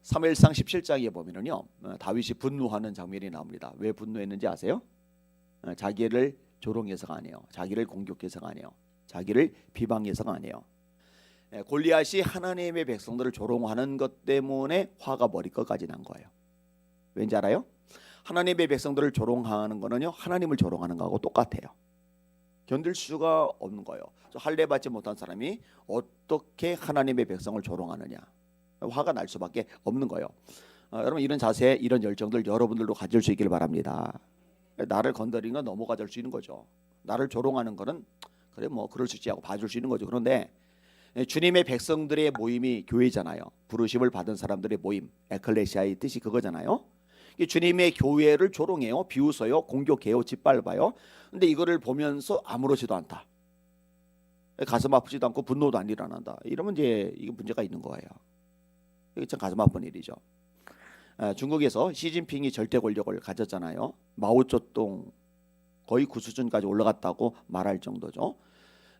사무엘상 17장에 보면은요, 다윗이 분노하는 장면이 나옵니다. 왜 분노했는지 아세요? 자기를 조롱해서가 아니에요. 자기를 공격해서가 아니에요. 자기를 비방해서가 아니에요. 골리앗이 하나님의 백성들을 조롱하는 것 때문에 화가 머리끝까지 난 거예요. 왠지 알아요? 하나님의 백성들을 조롱하는 거는요, 하나님을 조롱하는 거하고 똑같아요. 견딜 수가 없는 거예요. 할례 받지 못한 사람이 어떻게 하나님의 백성을 조롱하느냐, 화가 날 수밖에 없는 거예요. 여러분, 이런 자세, 이런 열정들 여러분들도 가질 수 있기를 바랍니다. 나를 건드리는 건 넘어가 줄 수 있는 거죠. 나를 조롱하는 거는 그래 뭐 그럴 수 있지 하고 봐줄 수 있는 거죠. 그런데 주님의 백성들의 모임이 교회잖아요. 부르심을 받은 사람들의 모임, 에클레시아의 뜻이 그거잖아요. 주님의 교회를 조롱해요, 비웃어요, 공격해요, 짓밟아요. 근데 이거를 보면서 아무렇지도 않다, 가슴 아프지도 않고 분노도 안 일어난다, 이러면 이제 이게 문제가 있는 거예요. 이게 참 가슴 아픈 일이죠. 중국에서 시진핑이 절대 권력을 가졌잖아요. 마오쩌둥 거의 그 수준까지 올라갔다고 말할 정도죠.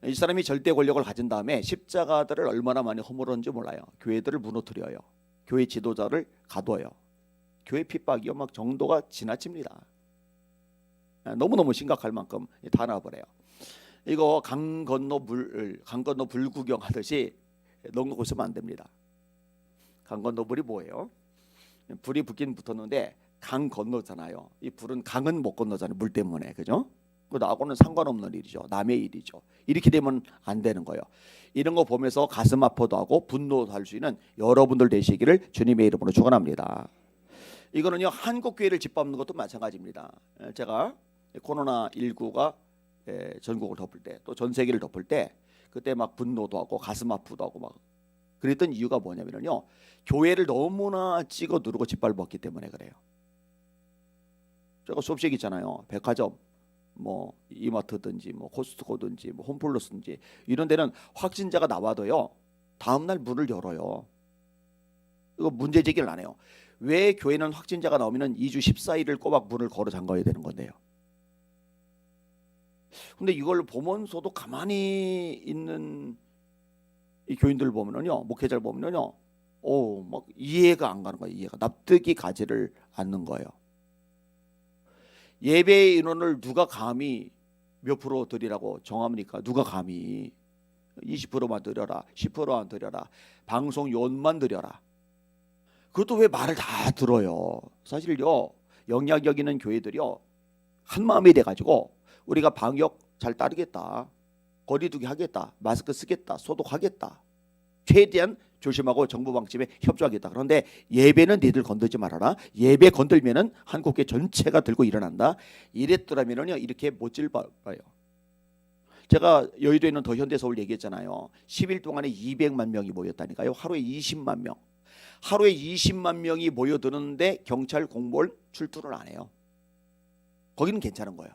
이 사람이 절대 권력을 가진 다음에 십자가들을 얼마나 많이 허물었는지 몰라요. 교회들을 무너뜨려요. 교회 지도자를 가둬요. 교회 핍박이요, 막 정도가 지나칩니다. 너무너무 심각할 만큼 다 나와버려요. 이거 강 건너 불 구경하듯이 넘고 있으면 안 됩니다. 강 건너 불이 뭐예요? 불이 붙긴 붙었는데 강 건너잖아요. 이 불은 강은 못 건너잖아요. 물 때문에, 그죠? 나하고는 상관없는 일이죠. 남의 일이죠. 이렇게 되면 안 되는 거예요. 이런 거 보면서 가슴 아파도 하고 분노도 할 수 있는 여러분들 되시기를 주님의 이름으로 축원합니다. 이거는요, 한국 교회를 짓밟는 것도 마찬가지입니다. 제가 코로나19가 전국을 덮을 때, 또 전 세계를 덮을 때, 그때 막 분노도 하고 가슴 아프도 하고 막 그랬던 이유가 뭐냐면요, 교회를 너무나 찍어 누르고 짓밟았기 때문에 그래요. 제가 수없이 얘기했잖아요. 백화점, 뭐 이마트든지 뭐 코스트코든지 뭐 홈플러스든지 이런 데는 확진자가 나와도요, 다음날 문을 열어요. 이거 문제 제기를 안 해요. 왜 교회는 확진자가 나오면 2주 14일을 꼬박 문을 걸어 잠가야 되는 건데요. 근데 이걸 보면서도 가만히 있는 이 교인들 보면은요, 목회자를 보면은요, 막 이해가 안 가는 거예요. 이해가 납득이 가지를 않는 거예요. 예배 인원을 누가 감히 몇 프로 드리라고 정합니까? 누가 감히 20%만 드려라, 10%만 드려라, 방송 요원만 드려라. 그것도 왜 말을 다 들어요? 사실요, 영향력 있는 교회들이요, 한 마음이 돼가지고 우리가 방역 잘 따르겠다, 거리두기 하겠다, 마스크 쓰겠다, 소독하겠다, 최대한 조심하고 정부 방침에 협조하겠다. 그런데 예배는 니들 건들지 말아라. 예배 건들면은 한국교회 전체가 들고 일어난다. 이랬더라면요, 이렇게 못 질봐요. 제가 여의도에 있는 더 현대서울 얘기했잖아요. 10일 동안에 200만 명이 모였다니까요. 하루에 20만 명. 하루에 20만 명이 모여드는데 경찰 공무원 출두를 안 해요. 거기는 괜찮은 거예요.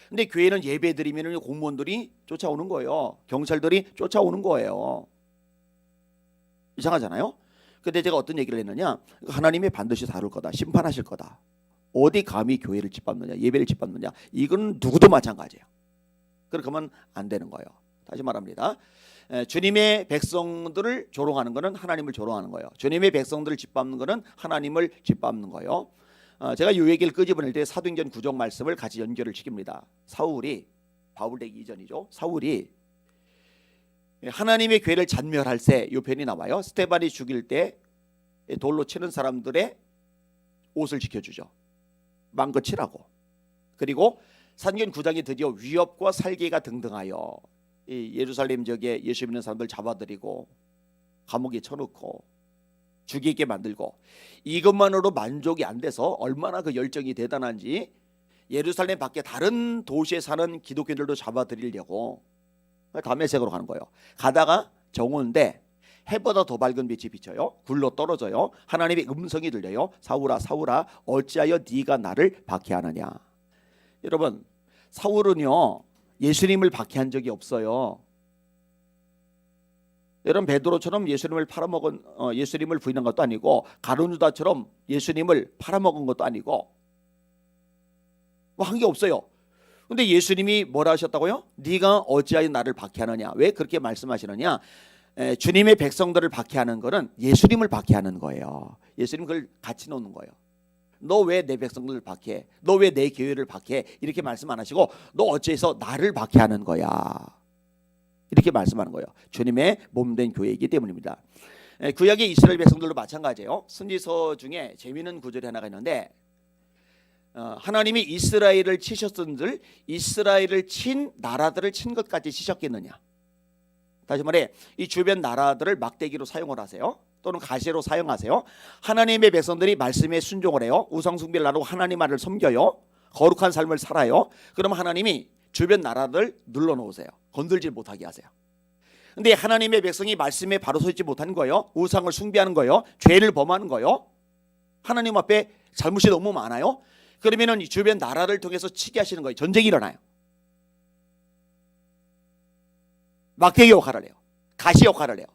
근데 교회는 예배 드리면 공무원들이 쫓아오는 거예요. 경찰들이 쫓아오는 거예요. 이상하잖아요. 근데 제가 어떤 얘기를 했느냐, 하나님이 반드시 다룰 거다, 심판하실 거다. 어디 감히 교회를 짓밟느냐, 예배를 짓밟느냐, 이건 누구도 마찬가지예요. 그러면 안 되는 거예요. 다시 말합니다. 주님의 백성들을 조롱하는 것은 하나님을 조롱하는 거예요. 주님의 백성들을 짓밟는 것은 하나님을 짓밟는 거예요. 제가 이 얘기를 끄집어낼 때 사도행전 9장 말씀을 같이 연결을 시킵니다. 사울이, 바울 되기 이전이죠. 사울이 하나님의 교회를 잔멸할 때 이 편이 나와요. 스테반이 죽일 때 돌로 치는 사람들의 옷을 지켜주죠. 망거치라고. 그리고 사도행전 9장이 드디어 위협과 살기가 등등하여 이 예루살렘 지역에 예수 믿는 사람들 잡아들이고 감옥에 쳐놓고 죽이게 만들고, 이것만으로 만족이 안 돼서 얼마나 그 열정이 대단한지 예루살렘 밖에 다른 도시에 사는 기독교인들도 잡아들이려고 다메섹으로 가는 거예요. 가다가 정오인데 해보다 더 밝은 빛이 비쳐요. 굴러 떨어져요. 하나님의 음성이 들려요. 사울아, 사울아, 어찌하여 네가 나를 박해하느냐. 여러분, 사울은요, 예수님을 박해한 적이 없어요. 여러분, 베드로처럼 예수님을 팔아먹은 예수님을 부인한 것도 아니고, 가룟유다처럼 예수님을 팔아먹은 것도 아니고, 뭐 한 게 없어요. 근데 예수님이 뭐라 하셨다고요? 네가 어찌하여 나를 박해하느냐. 왜 그렇게 말씀하시느냐? 주님의 백성들을 박해하는 것은 예수님을 박해하는 거예요. 예수님 그걸 같이 놓는 거예요. 너 왜 내 백성들을 박해? 너 왜 내 교회를 박해? 이렇게 말씀 안 하시고 너 어째서 나를 박해하는 거야? 이렇게 말씀하는 거예요. 주님의 몸된 교회이기 때문입니다. 구약의 이스라엘 백성들도 마찬가지예요. 선지서 중에 재미있는 구절이 하나가 있는데 하나님이 이스라엘을 치셨은들 이스라엘을 친 나라들을 친 것까지 치셨겠느냐. 다시 말해 이 주변 나라들을 막대기로 사용을 하세요. 또는 가시로 사용하세요. 하나님의 백성들이 말씀에 순종을 해요. 우상숭배를 안 하고 하나님 말을 섬겨요. 거룩한 삶을 살아요. 그럼 하나님이 주변 나라를 눌러놓으세요. 건들지 못하게 하세요. 근데 하나님의 백성이 말씀에 바로 서지 못하는 거예요. 우상을 숭배하는 거예요. 죄를 범하는 거예요. 하나님 앞에 잘못이 너무 많아요. 그러면은 주변 나라를 통해서 치게 하시는 거예요. 전쟁이 일어나요. 막대기 역할을 해요. 가시 역할을 해요.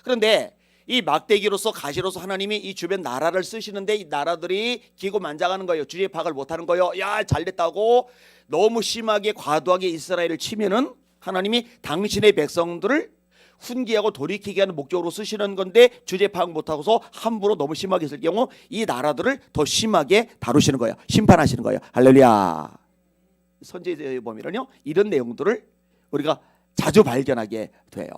그런데 이 막대기로서 가시로서 하나님이 이 주변 나라를 쓰시는데 이 나라들이 기고만장하는 거예요. 주의 파악을 못하는 거예요. 야 잘됐다고 너무 심하게 과도하게 이스라엘을 치면은 하나님이 당신의 백성들을 훈계하고 돌이키게 하는 목적으로 쓰시는 건데 주제 파악 못하고서 함부로 너무 심하게 쓸 경우 이 나라들을 더 심하게 다루시는 거예요. 심판하시는 거예요. 할렐루야. 선지자에 보면요 이런 내용들을 우리가 자주 발견하게 돼요.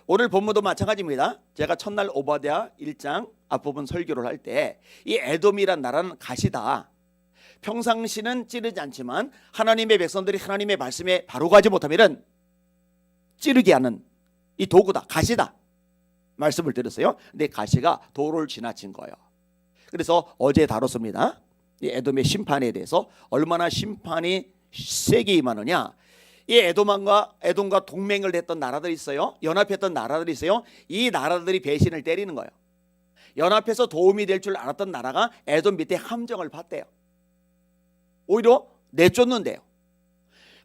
오늘 본문도 마찬가지입니다. 제가 첫날 오바댜 1장 앞부분 설교를 할 때 이 에돔이란 나라는 가시다. 평상시는 찌르지 않지만 하나님의 백성들이 하나님의 말씀에 바로 가지 못하면 찌르게 하는 이 도구다. 가시다. 말씀을 드렸어요. 근데 가시가 도를 지나친 거예요. 그래서 어제 다뤘습니다. 이 에돔의 심판에 대해서 얼마나 심판이 세게 임하느냐. 이 에돔과 동맹을 했던 나라들이 있어요. 연합했던 나라들이 있어요. 이 나라들이 배신을 때리는 거예요. 연합해서 도움이 될 줄 알았던 나라가 에돔 밑에 함정을 봤대요. 오히려 내쫓는데요.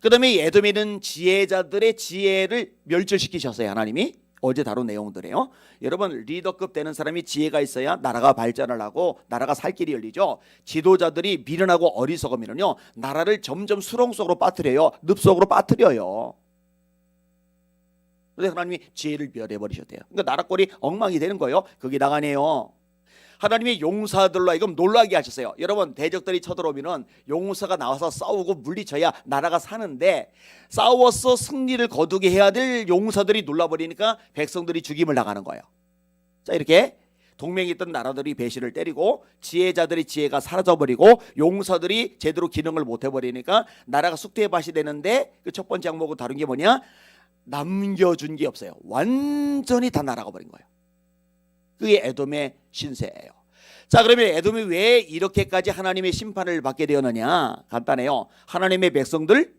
그 다음에 이 에돔에 있는 지혜자들의 지혜를 멸절시키셨어요. 하나님이 어제 다룬 내용들이에요. 여러분 리더급 되는 사람이 지혜가 있어야 나라가 발전을 하고 나라가 살 길이 열리죠. 지도자들이 미련하고 어리석으면요 나라를 점점 수렁 속으로 빠뜨려요. 늪 속으로 빠뜨려요. 그래서 하나님이 지혜를 멸해버리셨대요. 그러니까 나라 꼴이 엉망이 되는 거예요. 거기다가네요 하나님이 용사들로 하여금 놀라게 하셨어요. 여러분 대적들이 쳐들어오면 용사가 나와서 싸우고 물리쳐야 나라가 사는데 싸워서 승리를 거두게 해야 될 용사들이 놀라버리니까 백성들이 죽임을 당하는 거예요. 자 이렇게 동맹이 있던 나라들이 배신을 때리고 지혜자들의 지혜가 사라져버리고 용사들이 제대로 기능을 못해버리니까 나라가 쑥대밭이 되는데 그 첫 번째 항목을 다룬 게 뭐냐. 남겨준 게 없어요. 완전히 다 날아가 버린 거예요. 그게 에돔의 신세예요. 자 그러면 에돔이 왜 이렇게까지 하나님의 심판을 받게 되었느냐. 간단해요. 하나님의 백성들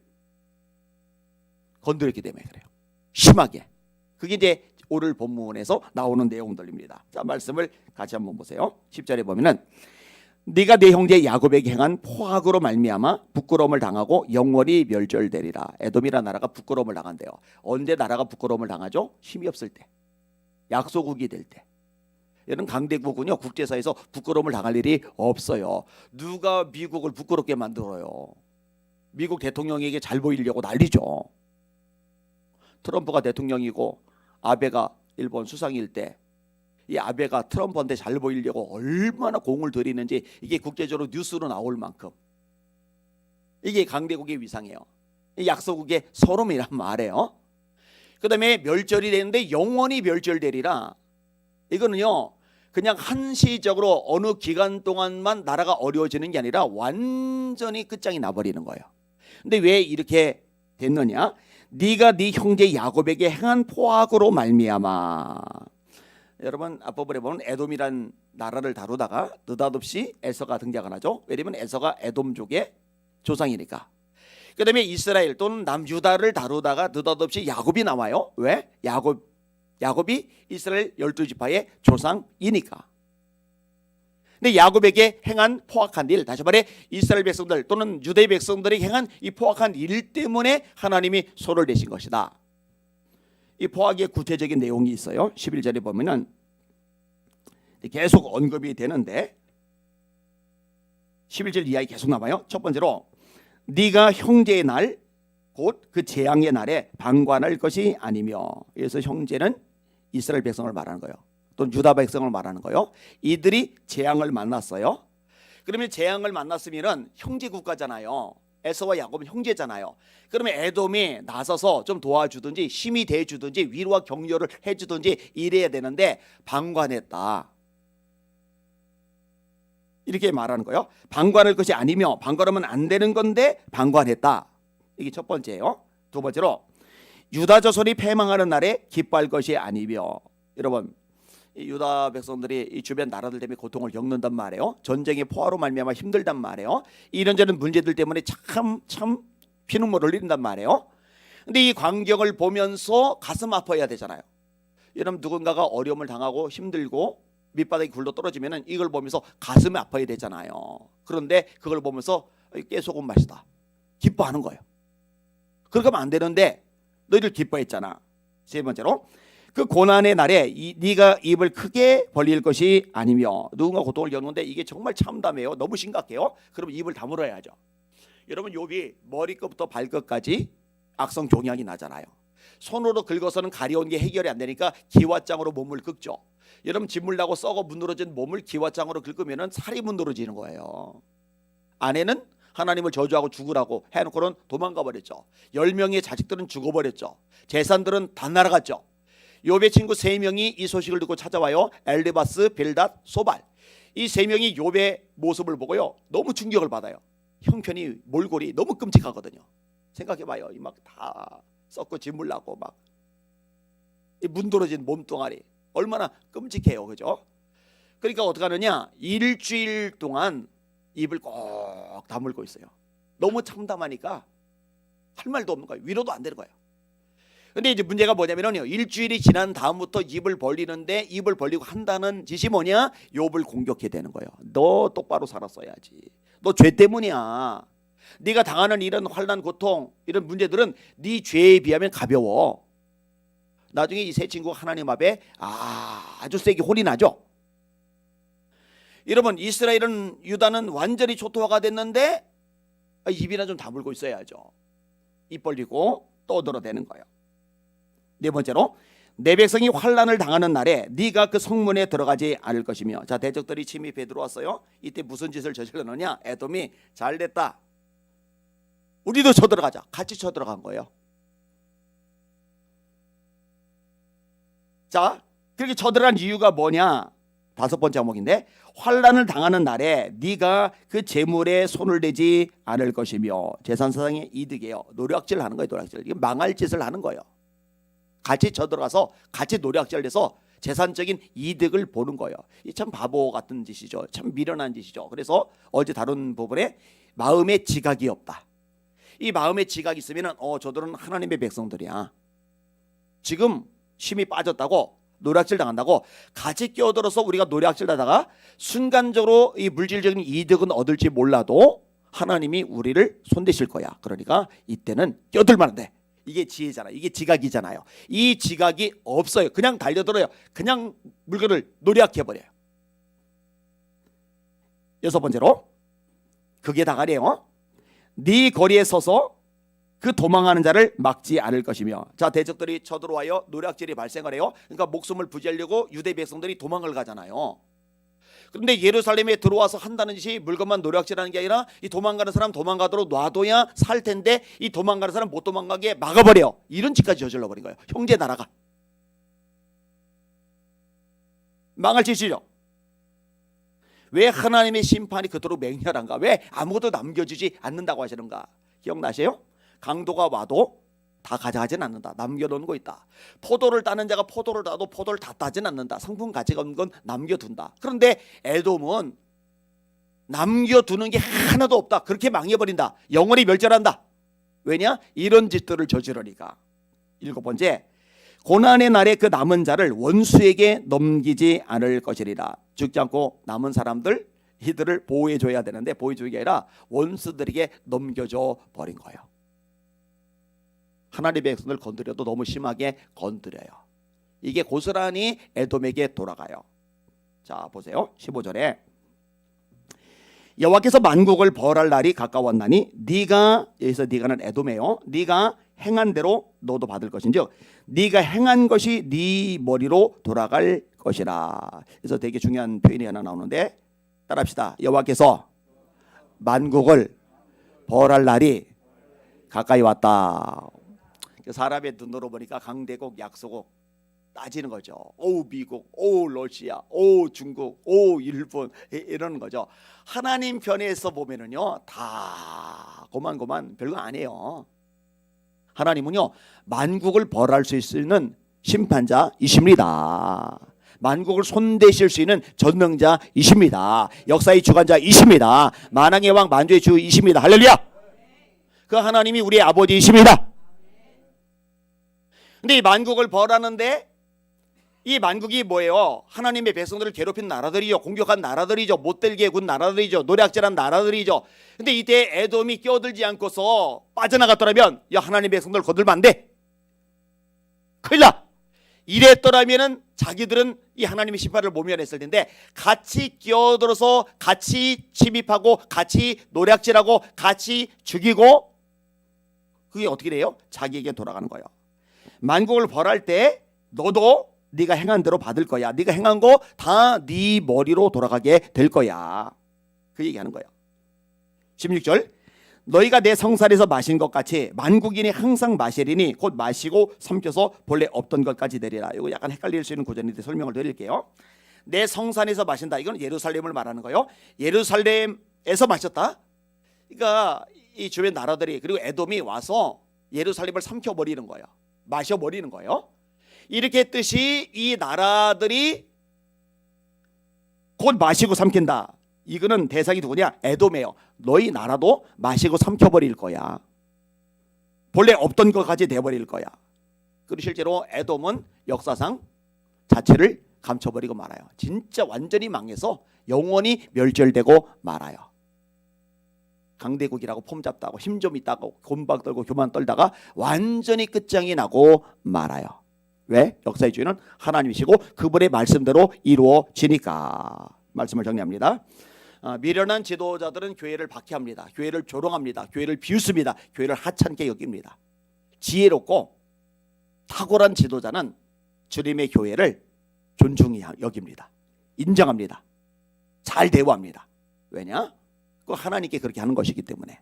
건드렸기 때문에 그래요. 심하게. 그게 이제 오늘 본문에서 나오는 내용들입니다. 자 말씀을 같이 한번 보세요. 10절에 보면은 네가 내 형제 야곱에게 행한 포악으로 말미암아 부끄러움을 당하고 영원히 멸절되리라. 에돔이라는 나라가 부끄러움을 당한대요. 언제 나라가 부끄러움을 당하죠? 힘이 없을 때. 약소국이 될 때. 이런 강대국은요 국제사회에서 부끄러움을 당할 일이 없어요. 누가 미국을 부끄럽게 만들어요? 미국 대통령에게 잘 보이려고 난리죠. 트럼프가 대통령이고 아베가 일본 수상일 때 이 아베가 트럼프한테 잘 보이려고 얼마나 공을 들이는지 이게 국제적으로 뉴스로 나올 만큼 이게 강대국의 위상이에요. 약소국의 서름이란 말이에요. 그 다음에 멸절이 되는데 영원히 멸절되리라. 이거는요 그냥 한시적으로 어느 기간 동안만 나라가 어려워지는 게 아니라 완전히 끝장이 나버리는 거예요. 근데 왜 이렇게 됐느냐. 네가 네 형제 야곱에게 행한 포악으로 말미암아. 여러분 앞부분에 보면 에돔이란 나라를 다루다가 느닷없이 에서가 등장을 하죠. 왜냐면 에서가 에돔족의 조상이니까. 그 다음에 이스라엘 또는 남유다를 다루다가 느닷없이 야곱이 나와요. 왜? 야곱이 이스라엘 12지파의 조상이니까. 근데 야곱에게 행한 포악한 일, 다시 말해 이스라엘 백성들 또는 유대 백성들이 행한 이 포악한 일 때문에 하나님이 소를 내신 것이다. 이 포악의 구체적인 내용이 있어요. 11절에 보면은 계속 언급이 되는데 11절 이하에 계속 나와요. 첫 번째로 네가 형제의 날 곧 그 재앙의 날에 방관할 것이 아니며. 그래서 형제는 이스라엘 백성을 말하는 거예요. 또는 유다 백성을 말하는 거예요. 이들이 재앙을 만났어요. 그러면 재앙을 만났으면은 형제 국가잖아요. 에서와 야곱은 형제잖아요. 그러면 에돔이 나서서 좀 도와주든지 힘이 돼주든지 위로와 격려를 해주든지 이래야 되는데 방관했다. 이렇게 말하는 거예요. 방관할 것이 아니며 방관하면 안 되는 건데 방관했다. 이게 첫 번째예요. 두 번째로 유다 자손이 패망하는 날에 기뻐할 것이 아니며, 여러분 이 유다 백성들이 이 주변 나라들 때문에 고통을 겪는단 말이에요. 전쟁의 포화로 말미암아 힘들단 말이에요. 이런저런 문제들 때문에 참 피눈물을 흘린단 말이에요. 근데 이 광경을 보면서 가슴 아파야 되잖아요. 여러분 누군가가 어려움을 당하고 힘들고 밑바닥에 굴러 떨어지면은 이걸 보면서 가슴이 아파야 되잖아요. 그런데 그걸 보면서 깨소금 맛이다, 기뻐하는 거예요. 그렇게 하면 안 되는데 너희들 기뻐했잖아. 세 번째로 그 고난의 날에 네가 입을 크게 벌릴 것이 아니며, 누군가 고통을 겪는데 이게 정말 참담해요. 너무 심각해요. 그럼 입을 다물어야죠. 여러분 욥이 머리끝부터 발끝까지 악성 종양이 나잖아요. 손으로 긁어서는 가려운 게 해결이 안 되니까 기왓장으로 몸을 긁죠. 여러분 진물 나고 썩어 문드러진 몸을 기왓장으로 긁으면 살이 문드러지는 거예요. 아내는 하나님을 저주하고 죽으라고 해놓고는 도망가 버렸죠. 10명의 자식들은 죽어버렸죠. 재산들은 다 날아갔죠. 욥의 친구 3명이 이 소식을 듣고 찾아와요. 엘리바스, 빌닷, 소발. 이 3명이 욥의 모습을 보고요 너무 충격을 받아요. 형편이 몰골이 너무 끔찍하거든요. 생각해봐요. 이 막 다 썩고 진물 나고 막 이 문드러진 몸뚱아리 얼마나 끔찍해요, 그죠? 그러니까 어떻게 하느냐, 일주일 동안 입을 꼭 다물고 있어요. 너무 참담하니까 할 말도 없는 거예요. 위로도 안 되는 거예요. 근데 이제 문제가 뭐냐면요, 일주일이 지난 다음부터 입을 벌리는데, 입을 벌리고 한다는 짓이 뭐냐, 욥을 공격해야 되는 거예요. 너 똑바로 살았어야지. 너 죄 때문이야. 네가 당하는 이런 환난, 고통, 이런 문제들은 네 죄에 비하면 가벼워. 나중에 이 세 친구가 하나님 앞에 아주 세게 혼이 나죠. 여러분 이스라엘은, 유다는 완전히 초토화가 됐는데 입이나 좀 다물고 있어야죠. 입 벌리고 떠들어대는 거예요. 네 번째로 내 백성이 환난을 당하는 날에 네가 그 성문에 들어가지 않을 것이며. 자, 대적들이 침입해 들어왔어요. 이때 무슨 짓을 저질렀느냐, 에돔이 잘됐다, 우리도 쳐들어가자, 같이 쳐들어간 거예요. 자, 그렇게 쳐들어간 이유가 뭐냐, 5번째 항목인데, 환난을 당하는 날에 네가 그 재물에 손을 대지 않을 것이며. 재산사상의 이득이에요. 노략질하는 거예요. 노략질. 이게 망할 짓을 하는 거예요. 같이 쳐들어가서 같이 노략질해서 재산적인 이득을 보는 거예요. 이 참 바보 같은 짓이죠. 참 미련한 짓이죠. 그래서 어제 다룬 부분에 마음에 지각이 없다. 이 마음에 지각이 있으면 저들은 하나님의 백성들이야, 지금 힘이 빠졌다고 노략질 당한다고 같이 끼어들어서 우리가 노략질 하다가 순간적으로 이 물질적인 이득은 얻을지 몰라도 하나님이 우리를 손대실 거야. 그러니까 이때는 끼어들면 안 돼. 이게 지혜잖아요. 이게 지각이잖아요. 이 지각이 없어요. 그냥 달려들어요. 그냥 물건을 노략해버려요. 6번째로 그게 다가래요. 네 거리에 서서 그 도망하는 자를 막지 않을 것이며. 자, 대적들이 쳐들어와요. 노략질이 발생을 해요. 그러니까 목숨을 부지하려고 유대 백성들이 도망을 가잖아요. 그런데 예루살렘에 들어와서 한다는 짓이 물건만 노략질하는 게 아니라 이 도망가는 사람 도망가도록 놔둬야 살 텐데 이 도망가는 사람 못 도망가게 막아버려. 이런 짓까지 저질러 버린 거예요. 형제 나라가 망할 짓이죠. 왜 하나님의 심판이 그토록 맹렬한가? 왜 아무것도 남겨주지 않는다고 하시는가? 기억나세요? 강도가 와도 다 가져가진 않는다. 남겨놓은 거 있다. 포도를 따는 자가 포도를 따도 포도를 다 따진 않는다. 상품 가치가 없는 건 남겨둔다. 그런데 에돔은 남겨두는 게 하나도 없다. 그렇게 망해버린다. 영원히 멸절한다. 왜냐? 이런 짓들을 저지르니까. 7번째, 고난의 날에 그 남은 자를 원수에게 넘기지 않을 것이리라. 죽지 않고 남은 사람들, 이들을 보호해줘야 되는데 보호해주는 게 아니라 원수들에게 넘겨줘 버린 거예요. 하나님의 백성을 건드려도 너무 심하게 건드려요. 이게 고스란히 에돔에게 돌아가요. 자, 보세요. 15절에 여호와께서 만국을 벌할 날이 가까웠나니 네가, 여기서 네가는 에돔이에요. 네가 행한 대로 너도 받을 것인즉 네가 행한 것이 네 머리로 돌아갈 것이라. 그래서 되게 중요한 표현이 하나 나오는데 따라합시다. 여호와께서 만국을 벌할 날이 가까이 왔다. 사람의 눈으로 보니까 강대국, 약소국 따지는 거죠. 오 미국, 오 러시아, 오 중국, 오 일본 이러는 거죠. 하나님 편에서 보면은요 다 고만고만 별거 아니에요. 하나님은요 만국을 벌할 수 있는 심판자이십니다. 만국을 손대실 수 있는 전능자이십니다. 역사의 주관자이십니다. 만왕의 왕 만주의 주이십니다. 할렐루야. 그 하나님이 우리의 아버지이십니다. 근데 이 만국을 벌하는데 이 만국이 뭐예요? 하나님의 백성들을 괴롭힌 나라들이죠. 공격한 나라들이죠. 못되게 군 나라들이죠. 노략질한 나라들이죠. 근데 이때 에돔이 끼어들지 않고서 빠져나갔더라면 야 하나님의 백성들 거들면 안 돼. 큰일 나. 이랬더라면은 자기들은 이 하나님의 심판을 모면했을 텐데 같이 끼어들어서 같이 침입하고 같이 노략질하고 같이 죽이고 그게 어떻게 돼요? 자기에게 돌아가는 거예요. 만국을 벌할 때 너도 네가 행한 대로 받을 거야. 네가 행한 거 다 네 머리로 돌아가게 될 거야. 그 얘기하는 거예요. 16절 너희가 내 성산에서 마신 것 같이 만국인이 항상 마시리니 곧 마시고 삼켜서 본래 없던 것까지 되리라. 이거 약간 헷갈릴 수 있는 구절인데 설명을 드릴게요. 내 성산에서 마신다. 이건 예루살렘을 말하는 거예요. 예루살렘에서 마셨다. 그러니까 이 주변 나라들이 그리고 에돔이 와서 예루살렘을 삼켜버리는 거예요. 마셔버리는 거예요. 이렇게 했듯이 이 나라들이 곧 마시고 삼킨다. 이거는 대상이 누구냐? 에돔이에요. 너희 나라도 마시고 삼켜버릴 거야. 본래 없던 것까지 돼버릴 거야. 그리고 실제로 에돔은 역사상 자체를 감춰버리고 말아요. 진짜 완전히 망해서 영원히 멸절되고 말아요. 강대국이라고 폼 잡다고 힘 좀 있다고 곤박 떨고 교만 떨다가 완전히 끝장이 나고 말아요. 왜? 역사의 주인은 하나님이시고 그분의 말씀대로 이루어지니까. 말씀을 정리합니다. 미련한 지도자들은 교회를 박해합니다. 교회를 조롱합니다. 교회를 비웃습니다. 교회를 하찮게 여깁니다. 지혜롭고 탁월한 지도자는 주님의 교회를 존중히 여깁니다. 인정합니다. 잘 대우합니다. 왜냐? 그 하나님께 그렇게 하는 것이기 때문에.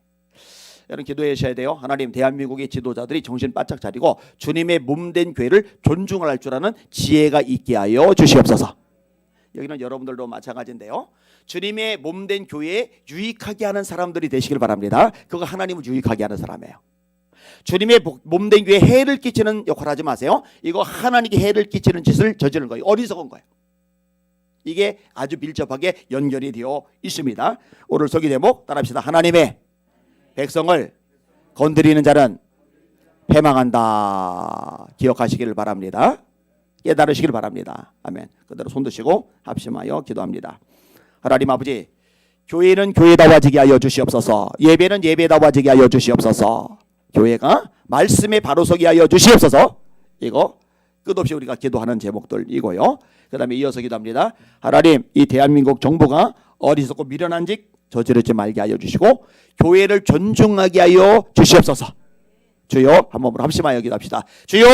여러분 기도하셔야 돼요. 하나님 대한민국의 지도자들이 정신 바짝 차리고 주님의 몸된 교회를 존중할 줄 아는 지혜가 있게 하여 주시옵소서. 여기는 여러분들도 마찬가지인데요. 주님의 몸된 교회에 유익하게 하는 사람들이 되시길 바랍니다. 그거 하나님을 유익하게 하는 사람이에요. 주님의 몸된 교회에 해를 끼치는 역할을 하지 마세요. 이거 하나님께 해를 끼치는 짓을 저지르는 거예요. 어리석은 거예요. 이게 아주 밀접하게 연결이 되어 있습니다. 오늘 설교 제목 따라합시다. 하나님의 백성을 건드리는 자는 패망한다. 기억하시기를 바랍니다. 깨달으시길 바랍니다. 아멘. 그대로 손 드시고 합심하여 기도합니다. 하나님 아버지, 교회는 교회다워지게 하여 주시옵소서. 예배는 예배다워지게 하여 주시옵소서. 교회가 말씀에 바로 서게 하여 주시옵소서. 이거 끝없이 우리가 기도하는 제목들이고요. 그 다음에 이어서 기도합니다. 하나님, 이 대한민국 정부가 어리석고 미련한 짓 저지르지 말게 하여 주시고 교회를 존중하게 하여 주시옵소서. 주여, 한 몸으로 합심하여 기도합시다. 주여.